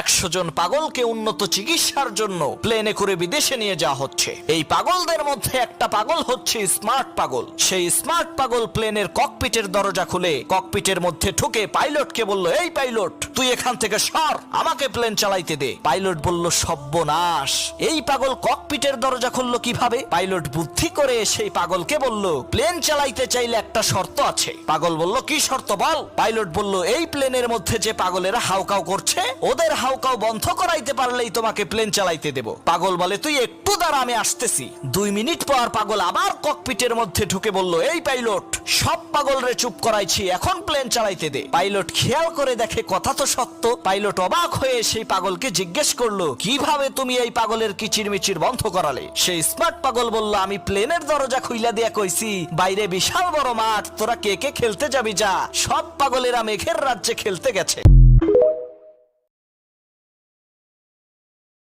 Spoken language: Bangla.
100 জন পাগলকে উন্নত চিকিৎসার জন্য প্লেনে করে বিদেশে নিয়ে যাওয়া হচ্ছে। এই পাগলদের মধ্যে একটা পাগল হচ্ছে স্মার্ট পাগল। সেই স্মার্ট পাগল প্লেনের ককপিটের দরজা খুলে ককপিটের মধ্যে ঢুকে পাইলটকে বলল, এই পাইলট তুই এখান থেকে সর, আমাকে প্লেন চালাইতে দে। পাইলট বলল, সর্বনাশ, এই পাগল ককপিটের দরজা খুললো কিভাবে? পাইলট বুদ্ধি করে সেই পাগলকে বলল, প্লেন চালাইতে চাইলে একটা শর্ত আছে। পাগল বলল, কি শর্ত বল? পাইলট বলল, এই প্লেনের মধ্যে যে পাগলেরা হাউকাউ করছে ওদের হাউকাউ বন্ধ করাইতে পারলেই তোমাকে প্লেন চালাইতে দেব। পাগল বলে, তুই একটু দাঁড়া, আমি আসতেছি। 2 মিনিট পর পাগল আবার ককপিটের মধ্যে ঢুকে বলল, এই পাইলট সব পাগলরে চুপ করাইছি, এখন প্লেন চালাইতে দে। পাইলট খেয়াল করে দেখে কথা তো সত্য। পাইলট অবাক হয়ে সেই পাগলকে জিজ্ঞেস করলো, কিভাবে তুমি এই পাগলের কিচিরমিচির বন্ধ করালে? সেই স্মার্ট পাগল বলল, আমি প্লেনের দরজা খুইলা দিয়া কইছি বাইরে বিশাল বড় মাঠ, তোরা কে কে খেলতে যাবি যা। সব পাগলেরা মেঘের রাজ্যে খেলতে গেছে।